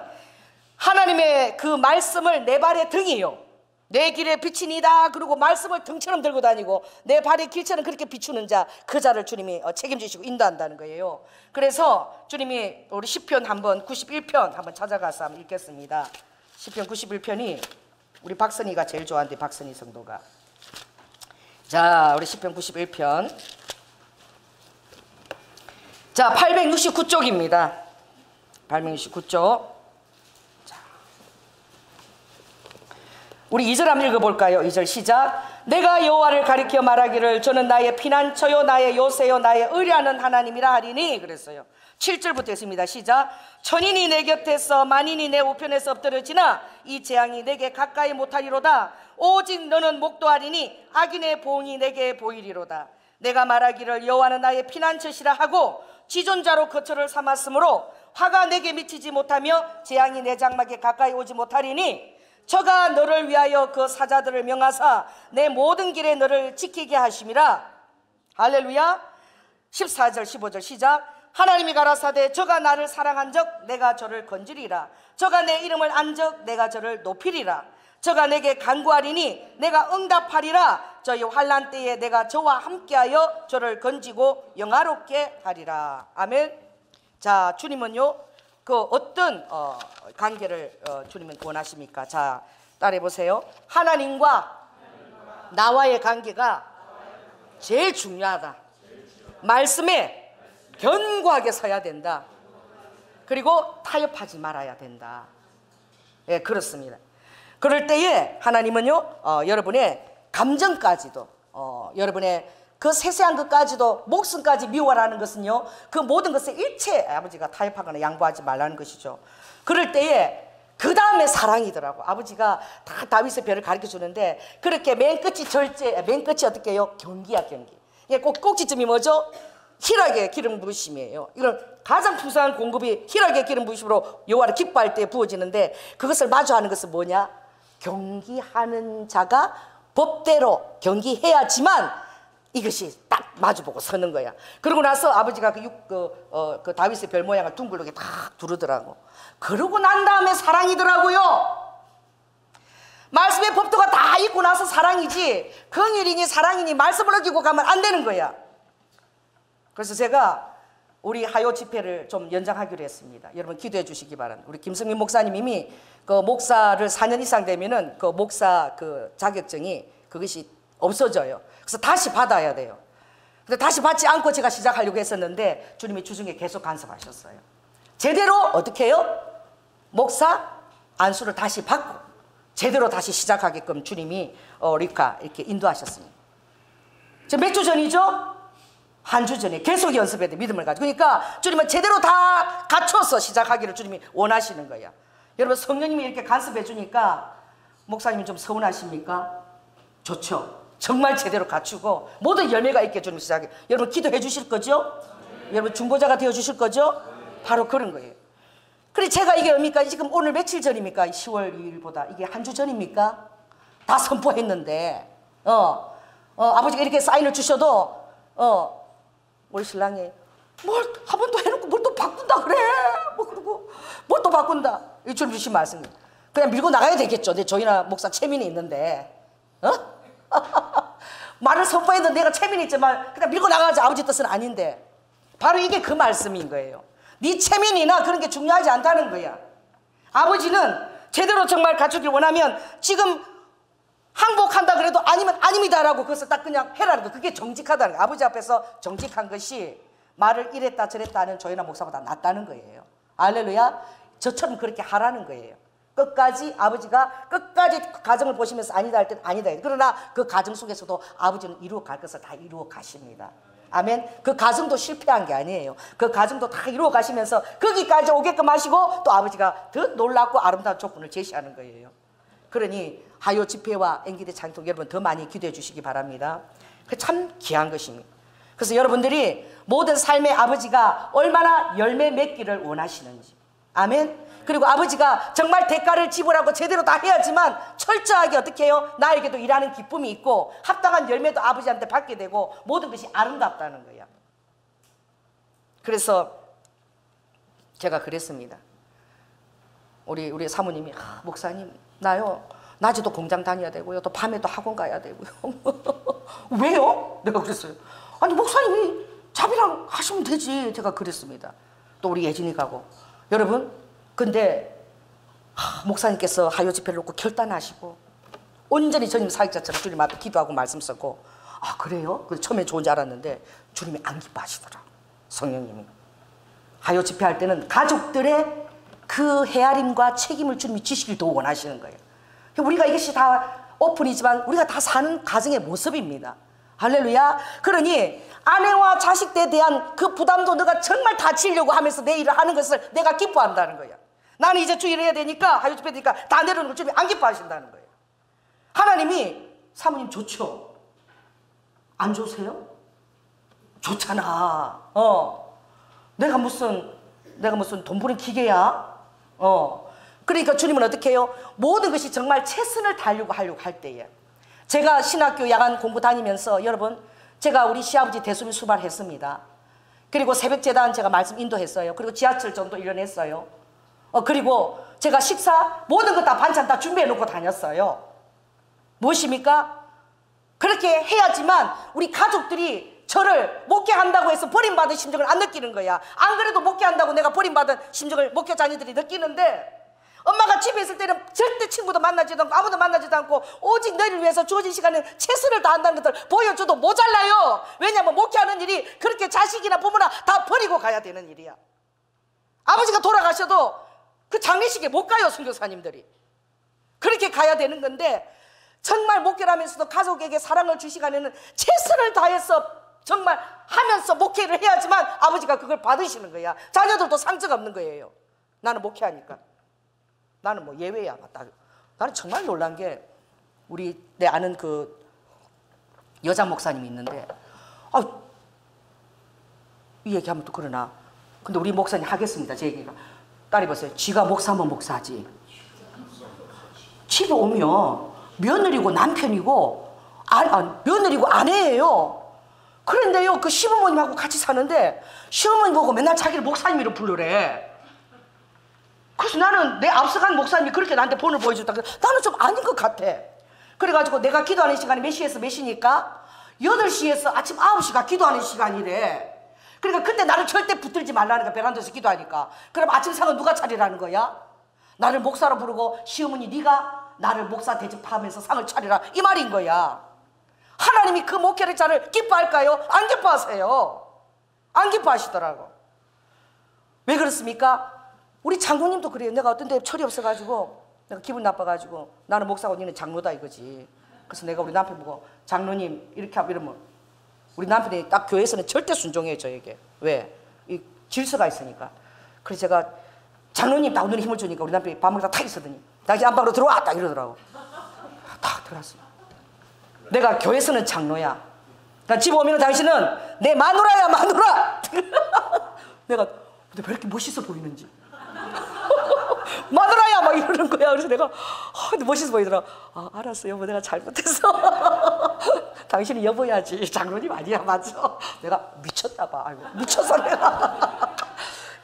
하나님의 그 말씀을 내 발의 등이요, 내 길에 비치니다. 그리고 말씀을 등처럼 들고 다니고 내 발의 길처럼 그렇게 비추는 자, 그 자를 주님이 책임지시고 인도한다는 거예요. 그래서 주님이 우리 시편 한번 91편 한번 찾아가서 한번 읽겠습니다. 시편 91편이 우리 박선희가 제일 좋아하는데, 박선희 성도가. 자, 우리 시편 91편. 자, 869쪽입니다. 869쪽. 우리 2절 한번 읽어볼까요? 2절 시작. 내가 여호와를 가리켜 말하기를 저는 나의 피난처요 나의 요새요 나의 의뢰하는 하나님이라 하리니 그랬어요. 7절부터 했습니다. 시작. 천인이 내 곁에서 만인이 내 우편에서 엎드러지나 이 재앙이 내게 가까이 못하리로다. 오직 너는 목도하리니 악인의 보응이 내게 보이리로다. 내가 말하기를 여호와는 나의 피난처시라 하고 지존자로 거처를 삼았으므로 화가 내게 미치지 못하며 재앙이 내 장막에 가까이 오지 못하리니 저가 너를 위하여 그 사자들을 명하사 내 모든 길에 너를 지키게 하심이라. 할렐루야. 14절 15절 시작. 하나님이 가라사대 저가 나를 사랑한 적 내가 저를 건지리라. 저가 내 이름을 안 적 내가 저를 높이리라. 저가 내게 간구하리니 내가 응답하리라. 저희 환난 때에 내가 저와 함께하여 저를 건지고 영화롭게 하리라. 아멘. 자, 주님은요 그 어떤 관계를 주님은 원하십니까? 자, 따라해보세요. 하나님과 나와의 관계가 제일 중요하다. 말씀에 견고하게 서야 된다. 그리고 타협하지 말아야 된다. 예, 그렇습니다. 그럴 때에 하나님은요 여러분의 감정까지도 여러분의 그 세세한 것까지도 목숨까지 미워라는 것은요 그 모든 것에 일체 아버지가 타협하거나 양보하지 말라는 것이죠. 그럴 때에 그 다음에 사랑이더라고. 아버지가 다 다윗의 별을 가르쳐 주는데 그렇게 맨 끝이 맨 끝이 어떻게 해요? 경기야, 경기. 이게 꼭지점이 뭐죠? 희락의 기름 부으심이에요. 이건 가장 풍성한 공급이 희락의 기름 부으심으로 여호와를 기뻐할 때 부어지는데 그것을 마주하는 것은 뭐냐? 경기하는 자가 법대로 경기해야지만 이것이 딱 마주보고 서는 거야. 그러고 나서 아버지가 그 다윗의 별 모양을 둥글게 딱 두르더라고. 그러고 난 다음에 사랑이더라고요. 말씀의 법도가 다 있고 나서 사랑이지, 긍휼이니 사랑이니 말씀을 어기고 가면 안 되는 거야. 그래서 제가 우리 하요 집회를 좀 연장하기로 했습니다. 여러분 기도해 주시기 바랍니다. 우리 김성민 목사님이 그 목사를 4년 이상 되면은 그 목사 그 자격증이 그것이 없어져요. 그래서 다시 받아야 돼요. 근데 다시 받지 않고 제가 시작하려고 했었는데 주님이 주중에 계속 간섭하셨어요. 제대로 어떻게 해요? 목사 안수를 다시 받고 제대로 다시 시작하게끔 주님이 이렇게 인도하셨습니다. 지금 몇 주 전이죠? 한 주 전에 계속 연습해야 돼, 믿음을 가지고. 그러니까 주님은 제대로 다 갖춰서 시작하기를 주님이 원하시는 거예요. 여러분, 성령님이 이렇게 간섭해 주니까 목사님이 좀 서운하십니까? 좋죠. 정말 제대로 갖추고 모든 열매가 있게 주님 시작해. 여러분, 기도해 주실 거죠? 여러분, 중보자가 되어 주실 거죠? 바로 그런 거예요. 그래, 제가 이게 뭡니까? 지금 오늘 며칠 전입니까? 10월 2일보다 이게 한 주 전입니까? 다 선포했는데 아버지가 이렇게 사인을 주셔도 우리 신랑이 뭘 한 번 더 해놓고 뭘 또 바꾼다 그래, 뭐 그러고 뭘 또 바꾼다. 이 주님 주신 말씀이 그냥 밀고 나가야 되겠죠. 내 저희나 목사 체면이 있는데 말을 선포했는데 내가 체면이 있지만 그냥 밀고 나가지, 아버지 뜻은 아닌데. 바로 이게 그 말씀인 거예요. 네 체면이나 그런 게 중요하지 않다는 거야. 아버지는 제대로 정말 갖추길 원하면 지금 항복한다 그래도 아니면 아닙니다라고 그것을 딱 그냥 해라는 거. 그게 정직하다는 거예요. 아버지 앞에서 정직한 것이 말을 이랬다 저랬다 하는 조연아 목사보다 낫다는 거예요. 할렐루야. 저처럼 그렇게 하라는 거예요. 끝까지 아버지가 끝까지 가정을 보시면서 아니다 할 때는 아니다. 그러나 그 가정 속에서도 아버지는 이루어 갈 것을 다 이루어 가십니다. 아멘. 그 가정도 실패한 게 아니에요. 그 가정도 다 이루어 가시면서 거기까지 오게끔 하시고 또 아버지가 더 놀랍고 아름다운 조건을 제시하는 거예요. 그러니 하요 집회와 앵기대 장통 여러분 더 많이 기도해 주시기 바랍니다. 그 참 귀한 것입니다. 그래서 여러분들이 모든 삶의 아버지가 얼마나 열매 맺기를 원하시는지. 아멘. 그리고 아버지가 정말 대가를 지불하고 제대로 다 해야지만 철저하게 어떻게 해요? 나에게도 일하는 기쁨이 있고 합당한 열매도 아버지한테 받게 되고 모든 것이 아름답다는 거야. 그래서 제가 그랬습니다. 우리 사모님이 목사님 나요 낮에도 공장 다녀야 되고요, 또 밤에도 학원 가야 되고요. 왜요? 내가 그랬어요. 아니 목사님이 자비랑 하시면 되지. 제가 그랬습니다. 또 우리 예진이 가고. 여러분, 근데 목사님께서 하요 집회를 놓고 결단하시고 온전히 전임 사역자처럼 주님 앞에 기도하고 말씀 썼고, 아 그래요? 그래서 처음에 좋은 줄 알았는데 주님이 안 기뻐하시더라. 성령님이 하요 집회할 때는 가족들의 그 헤아림과 책임을 주님이 지시길 더 원하시는 거예요. 우리가 이것이 다 오픈이지만 우리가 다 사는 가정의 모습입니다. 할렐루야. 그러니 아내와 자식들에 대한 그 부담도 너가 정말 다 지려고 하면서 내 일을 하는 것을 내가 기뻐한다는 거야. 나는 이제 주일을 해야 되니까 하요 집회 되니까 다 내려놓는 걸 주님이 안 기뻐하신다는 거예요. 하나님이 사모님 좋죠? 안 좋으세요? 좋잖아. 내가 무슨 돈 버는 기계야? 그러니까 주님은 어떻게 해요? 모든 것이 정말 최선을 다하려고 할 때에, 제가 신학교 야간 공부 다니면서 여러분 제가 우리 시아버지 대수비 수발했습니다. 그리고 새벽재단 제가 말씀 인도했어요. 그리고 지하철 전도 1년 했어요. 그리고 제가 식사 모든 것 다 반찬 다 준비해 놓고 다녔어요. 무엇입니까? 그렇게 해야지만 우리 가족들이 저를 목회한다고 해서 버림받은 심정을 안 느끼는 거야. 안 그래도 목회한다고 내가 버림받은 심정을 목회 자녀들이 느끼는데, 엄마가 집에 있을 때는 절대 친구도 만나지도 않고 아무도 만나지도 않고 오직 너희를 위해서 주어진 시간에 최선을 다한다는 것을 보여줘도 모자라요. 왜냐하면 목회하는 일이 그렇게 자식이나 부모나 다 버리고 가야 되는 일이야. 아버지가 돌아가셔도 그 장례식에 못 가요. 선교사님들이 그렇게 가야 되는 건데, 정말 목회를 하면서도 가족에게 사랑을 주시간에는 최선을 다해서 정말 하면서 목회를 해야지만 아버지가 그걸 받으시는 거야. 자녀들도 상처가 없는 거예요. 나는 목회하니까. 나는 뭐 예외야. 나는 정말 놀란 게, 내 아는 그 여자 목사님이 있는데, 이 얘기하면 또 그러나, 근데 우리 목사님 하겠습니다. 제 얘기가. 딸이 보세요. 지가 목사면 목사지. 집에 오면 며느리고 남편이고 며느리고 아내예요. 그런데요, 그 시부모님하고 같이 사는데 시어머니 보고 맨날 자기를 목사님으로 부르래. 그래서 나는 내 앞서간 목사님이 그렇게 나한테 본을 보여줬다. 나는 좀 아닌 것 같아. 그래가지고 내가 기도하는 시간이 몇 시에서 몇 시니까 8시에서 아침 9시가 기도하는 시간이래. 그러니까 그때 나를 절대 붙들지 말라는 거야. 베란다에서 기도하니까. 그럼 아침 상은 누가 차리라는 거야? 나를 목사로 부르고 시어머니 네가 나를 목사 대접하면서 상을 차리라, 이 말인 거야. 하나님이 그 목회를 자를 기뻐할까요? 안 기뻐하세요. 안 기뻐하시더라고. 왜 그렇습니까? 우리 장로님도 그래요. 내가 어떤 데 철이 없어가지고 내가 기분 나빠가지고 나는 목사고 니는 장로다 이거지. 그래서 내가 우리 남편 보고 장로님 이렇게 하고 이러면 우리 남편이 딱 교회에서는 절대 순종해요 저에게. 왜? 이 질서가 있으니까. 그래서 제가 장로님 딱 오늘 힘을 주니까 우리 남편이 밥 먹다 탁 있었더니 당신 안방으로 들어와 딱 이러더라고. 딱 들어갔어. 내가 교회에서는 장로야. 나 집 오면 당신은 내 마누라야 마누라. 내가 근데 왜 이렇게 멋있어 보이는지. 마누라야 막 이러는 거야. 그래서 내가 근데 멋있어 보이더라. 아 알았어 여보 내가 잘못했어. 당신이 여보야지 장로님 아니야 맞아. 내가 미쳤나 봐. 아이고 미쳤어 내가.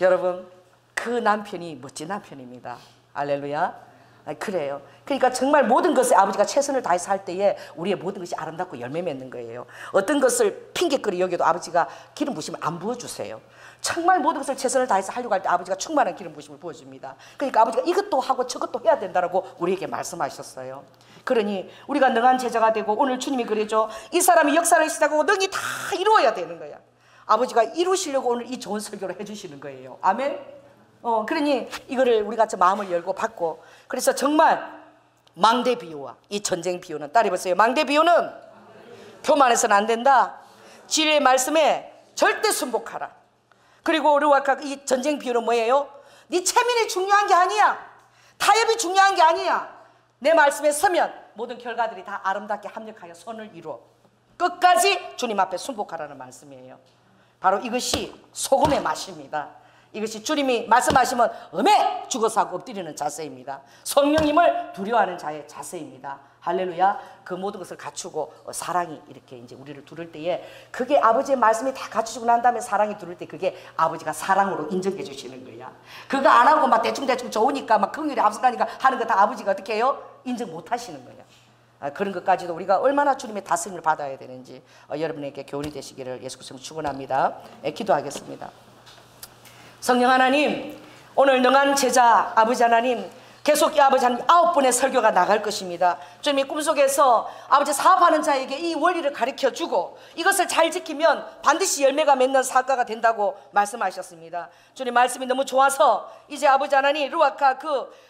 여러분 그 남편이 멋진 남편입니다. 할렐루야. 그래요. 그러니까 정말 모든 것에 아버지가 최선을 다해서 할 때에 우리의 모든 것이 아름답고 열매 맺는 거예요. 어떤 것을 핑계거리 여겨도 아버지가 기름 부심을 안 부어주세요. 정말 모든 것을 최선을 다해서 하려고 할 때 아버지가 충만한 기름 부심을 부어줍니다. 그러니까 아버지가 이것도 하고 저것도 해야 된다고 우리에게 말씀하셨어요. 그러니 우리가 능한 제자가 되고 오늘 주님이 그러죠. 이 사람이 역사를 시작하고 능히 다 이루어야 되는 거야. 아버지가 이루시려고 오늘 이 좋은 설교를 해주시는 거예요. 아멘. 그러니 이거를 우리가 저 마음을 열고 받고 그래서 정말 망대 비유와 이 전쟁 비유는 따라해 보세요. 망대 비유는 교만해서는 안 된다. 진리의 말씀에 절대 순복하라. 그리고 르와카 이 전쟁 비유는 뭐예요? 네 체면이 중요한 게 아니야. 타협이 중요한 게 아니야. 내 말씀에 서면 모든 결과들이 다 아름답게 합력하여 선을 이루어 끝까지 주님 앞에 순복하라는 말씀이에요. 바로 이것이 소금의 맛입니다. 이것이 주님이 말씀하시면 음에 죽어서 하고 엎드리는 자세입니다. 성령님을 두려워하는 자의 자세입니다. 할렐루야. 그 모든 것을 갖추고 사랑이 이렇게 이제 우리를 두를 때에 그게 아버지의 말씀이 다 갖추고 난 다음에 사랑이 두를 때 그게 아버지가 사랑으로 인정해 주시는 거야. 그거 안 하고 막 대충대충 좋으니까 막 긍휼이 앞서가니까 하는 거 다 아버지가 어떻게 해요? 인정 못 하시는 거야. 그런 것까지도 우리가 얼마나 주님의 다스림을 받아야 되는지 여러분에게 교훈이 되시기를 예수 그리스도로 축원합니다. 기도하겠습니다. 성령 하나님, 오늘 능한 제자 아버지 하나님 계속 이 아버지 하나님 9번의 설교가 나갈 것입니다. 주님이 꿈속에서 아버지 사업하는 자에게 이 원리를 가르쳐주고 이것을 잘 지키면 반드시 열매가 맺는 사과가 된다고 말씀하셨습니다. 주님 말씀이 너무 좋아서 이제 아버지 하나님 루아카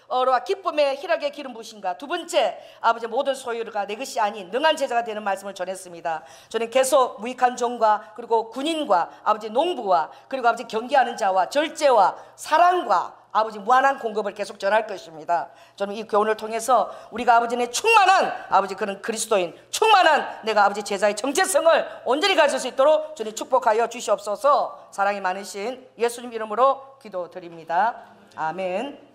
르와 기쁨의 희락의 기름 부으신가. 두 번째 아버지 모든 소유가 내 것이 아닌 능한 제자가 되는 말씀을 전했습니다. 저는 계속 무익한 종과 그리고 군인과 아버지 농부와 그리고 아버지 경계하는 자와 절제와 사랑과 아버지 무한한 공급을 계속 전할 것입니다. 저는 이 교훈을 통해서 우리가 아버지의 충만한 아버지 그런 그리스도인 충만한 내가 아버지 제자의 정체성을 온전히 가질 수 있도록 주님 축복하여 주시옵소서. 사랑이 많으신 예수님 이름으로 기도드립니다. 아멘.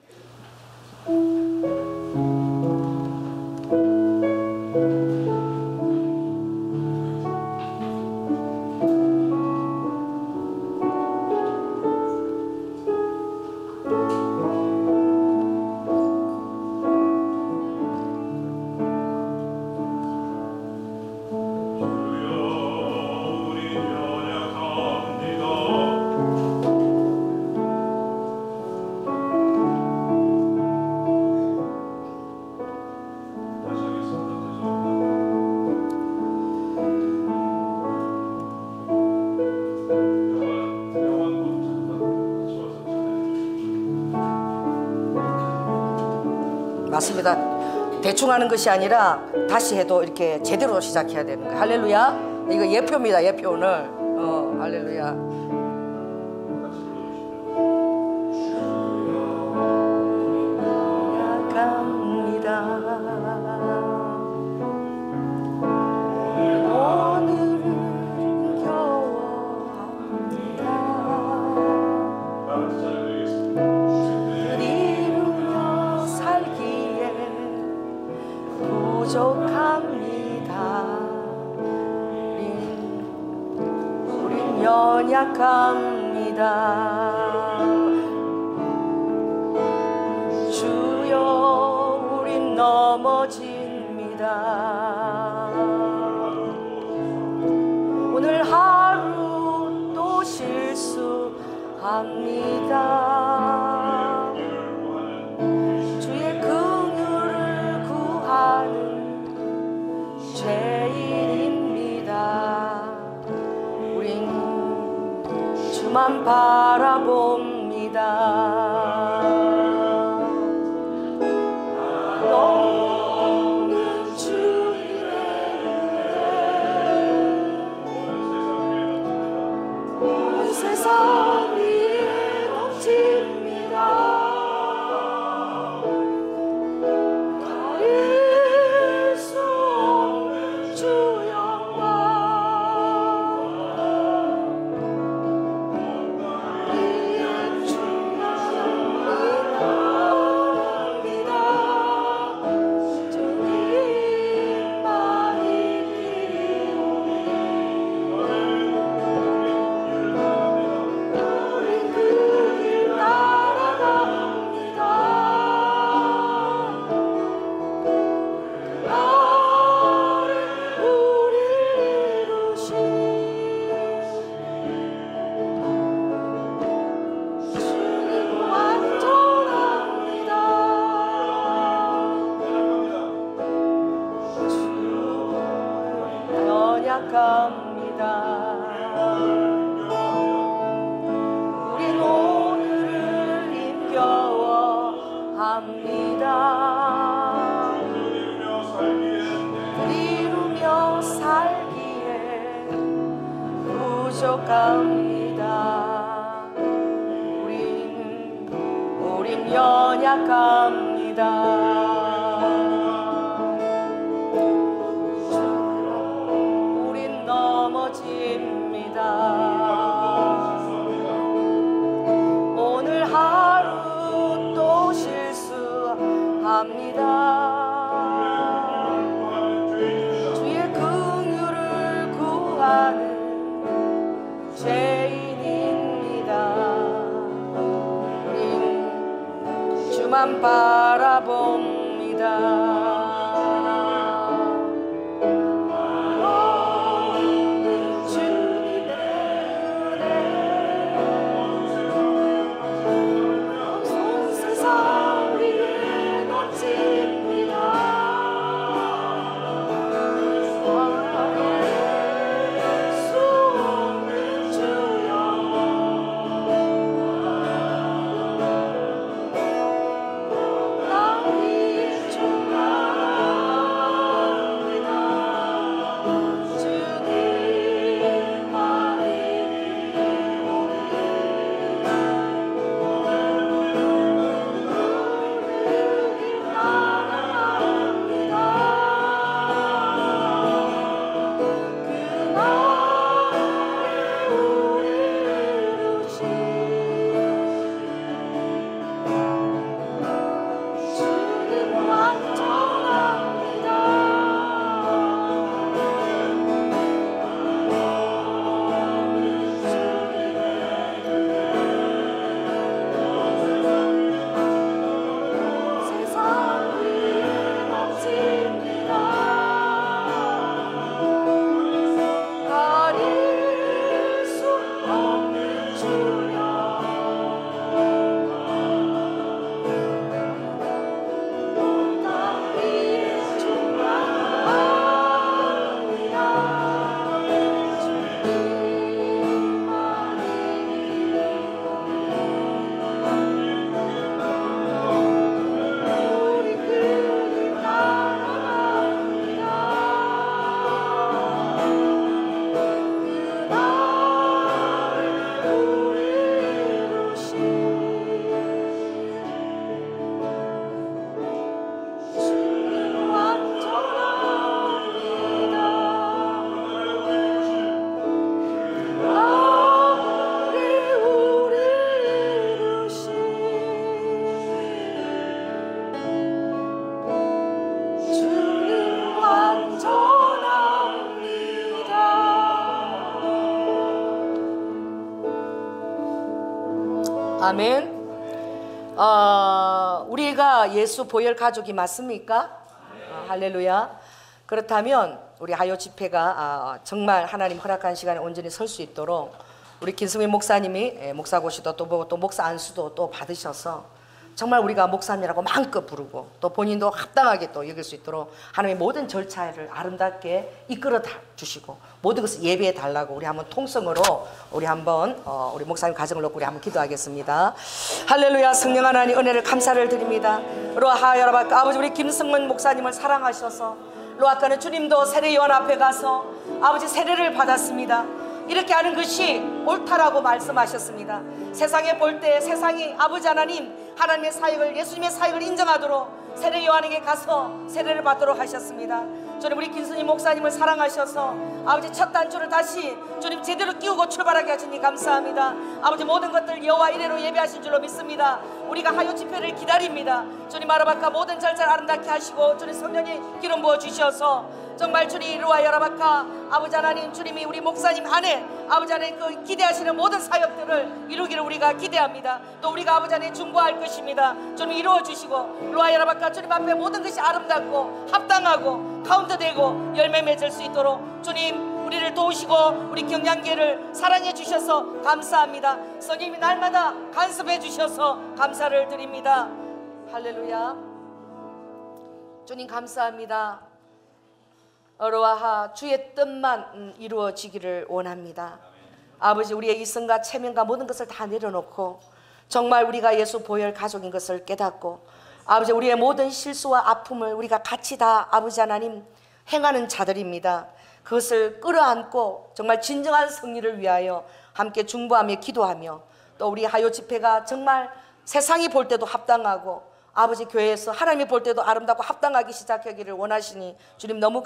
맞습니다. 대충 하는 것이 아니라 다시 해도 이렇게 제대로 시작해야 되는 거예요. 할렐루야. 이거 예표입니다. 예표 오늘. 할렐루야. 우린 연약합니다. 주여 우린 넘어집니다. 오늘 하루 또 실수합니다. 주의 긍휼을 구하는 죄인입니다. 우린 주만 바라봅니다. 없는 주님의 은혜 온 세상 위에 넘칩니다. 가릴 수 없는 주 영광 이에 충만합니다. 주님만 있기로니 우린 그 길 따라갑니다. 나를 우리 이루신 주님 완전합니다. 주 연약합니다. 우린 오늘을 힘겨워합니다. 이루며 살기에 부족합니다. 우린 연약합니다. 우린 넘어집니다. 오늘 하루 또 실수합니다. 주의 긍휼을 구하는 죄인입니다. 우린 주만 바라봅니다. 없는 주님의 은혜 온 세상 위에 넘칩니다. 수 없는 주 영광 나 위에 충만합니다. 주님만 우리 따라갑니다. 그날에 우리 이루신 주님 완전합니다. 세상 위에 넘칩니다. 가릴 수 없는 주 영광 나 위에 충만합니다. 주님만 우리 그 길 따라갑니다. 그날에 우리 이루신 주님 완전합니다. 그날에 우리 이루신 주님 완전합니다. 아멘. 우리가 예수 보혈 가족이 맞습니까? 할렐루야. 그렇다면 우리 하요 집회가 정말 하나님 허락한 시간에 온전히 설 수 있도록 우리 김승민 목사님이 목사고시도 또 보고 또 목사 안수도 또 받으셔서 정말 우리가 목사님이라고 마음껏 부르고 또 본인도 합당하게 또 여길 수 있도록 하나님의 모든 절차를 아름답게 이끌어 주시고 모든 것을 예배해 달라고 우리 한번 통성으로 우리 한번 우리 목사님 가정을 놓고 우리 한번 기도하겠습니다. 할렐루야. 성령 하나님 은혜를 감사를 드립니다. 로하 여러분 아버지 우리 김성문 목사님을 사랑하셔서 로아까는 주님도 세례요한 앞에 가서 아버지 세례를 받았습니다. 이렇게 하는 것이 옳다라고 말씀하셨습니다. 세상에 볼 때 세상이 아버지 하나님의 사역을 예수님의 사역을 인정하도록 세례 요한에게 가서 세례를 받도록 하셨습니다. 주님 우리 김순희 목사님을 사랑하셔서 아버지 첫 단추를 다시 주님 제대로 끼우고 출발하게 하시니 감사합니다. 아버지 모든 것들 여호와 이레로 예배하신 줄로 믿습니다. 우리가 하요 집회를 기다립니다. 주님 아라바카 모든 절차를 아름답게 하시고 주님 성령이 기름 부어 주셔서 정말 주님 이루와 여라바카 아버지 하나님 주님이 우리 목사님 안에 아버지 하나님 그 기대하시는 모든 사역들을 이루기를 우리가 기대합니다. 또 우리가 아버지 하나님 중보할 것입니다. 주님 이루어 주시고 루아 여라바카 주님 앞에 모든 것이 아름답고 합당하고 카운트되고 열매 맺을 수 있도록 주님 우리를 도우시고 우리 경량계를 사랑해 주셔서 감사합니다. 성령님이 날마다 간섭해 주셔서 감사를 드립니다. 할렐루야. 주님 감사합니다. 어로아하 주의 뜻만 이루어지기를 원합니다. 아버지 우리의 이성과 체면과 모든 것을 다 내려놓고 정말 우리가 예수 보혈 가족인 것을 깨닫고 아버지 우리의 모든 실수와 아픔을 우리가 같이 다 아버지 하나님 행하는 자들입니다. 그것을 끌어안고 정말 진정한 승리를 위하여 함께 중보하며 기도하며 또 우리 하요 집회가 정말 세상이 볼 때도 합당하고 아버지 교회에서 하나님이 볼 때도 아름답고 합당하게 시작하기를 원하시니 주님 너무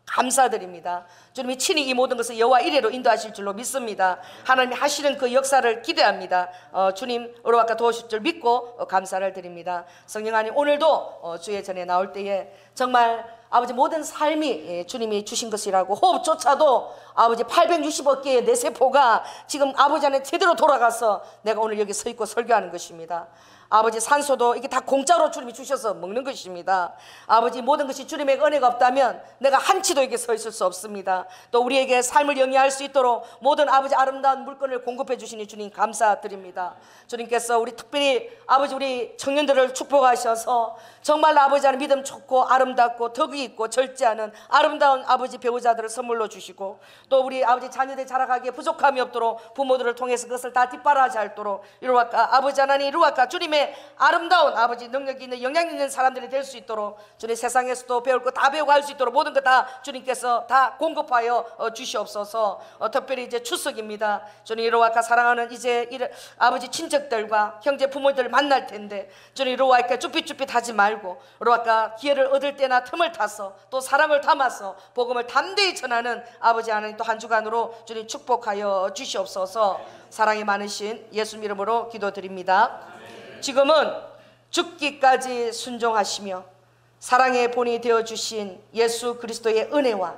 감사드립니다. 주님이 친히 이 모든 것을 여호와 이레로 인도하실 줄로 믿습니다. 하나님이 하시는 그 역사를 기대합니다. 주님 어로아까 도우실 줄 믿고 감사를 드립니다. 성령 하나님 오늘도 주의 전에 나올 때에 정말 아버지 모든 삶이 주님이 주신 것이라고 호흡조차도 아버지 860억 개의 내 세포가 지금 아버지 안에 제대로 돌아가서 내가 오늘 여기 서 있고 설교하는 것입니다. 아버지 산소도 이게 다 공짜로 주님이 주셔서 먹는 것입니다. 아버지 모든 것이 주님의 은혜가 없다면 내가 한치도 이게 서 있을 수 없습니다. 또 우리에게 삶을 영위할 수 있도록 모든 아버지 아름다운 물건을 공급해 주시니 주님 감사드립니다. 주님께서 우리 특별히 아버지 우리 청년들을 축복하셔서 정말 아버지 안에 믿음 좋고 아름답고 덕이 있고 절제하는 아름다운 아버지 배우자들을 선물로 주시고 또 우리 아버지 자녀들 자라가기에 부족함이 없도록 부모들을 통해서 그것을 다 뒷바라지 할도록 이루아까 아버지 하나님 이루아까 주님의 아름다운 아버지 능력이 있는 영향 있는 사람들이 될 수 있도록 주님 세상에서도 배울 거 다 배우고 할 수 있도록 모든 거 다 주님께서 다 공급하여 주시옵소서. 특별히 이제 추석입니다. 주님 이루아까 사랑하는 이제 아버지 친척들과 형제 부모들을 만날 텐데 주님 이루아까 쭈삣쭈삣 하지 말고 이루아까 기회를 얻을 때나 틈을 타서 또 사랑을 담아서 복음을 담대히 전하는 아버지 하나님 또 한 주간으로 주님 축복하여 주시옵소서. 사랑이 많으신 예수 이름으로 기도드립니다. 지금은 죽기까지 순종하시며 사랑의 본이 되어주신 예수 그리스도의 은혜와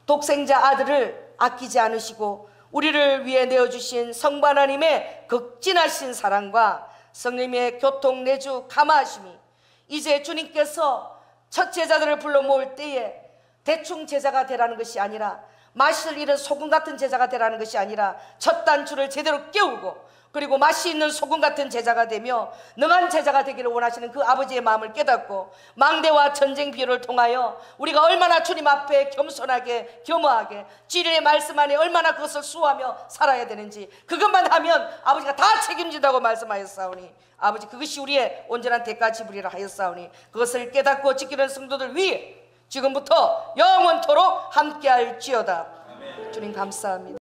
독생자 아들을 아끼지 않으시고 우리를 위해 내어주신 성부 하나님의 극진하신 사랑과 성령님의 교통 내주 감화하심이 이제 주님께서 첫 제자들을 불러 모을 때에 대충 제자가 되라는 것이 아니라 맛을 잃은 소금 같은 제자가 되라는 것이 아니라 첫 단추를 제대로 깨우고 그리고 맛이 있는 소금 같은 제자가 되며 능한 제자가 되기를 원하시는 그 아버지의 마음을 깨닫고 망대와 전쟁 비유를 통하여 우리가 얼마나 주님 앞에 겸손하게 겸허하게 진리의 말씀 안에 얼마나 그것을 수호하며 살아야 되는지 그것만 하면 아버지가 다 책임진다고 말씀하였사오니 아버지 그것이 우리의 온전한 대가 지불이라 하였사오니 그것을 깨닫고 지키는 성도들 위해 지금부터 영원토록 함께할지어다. 주님 감사합니다.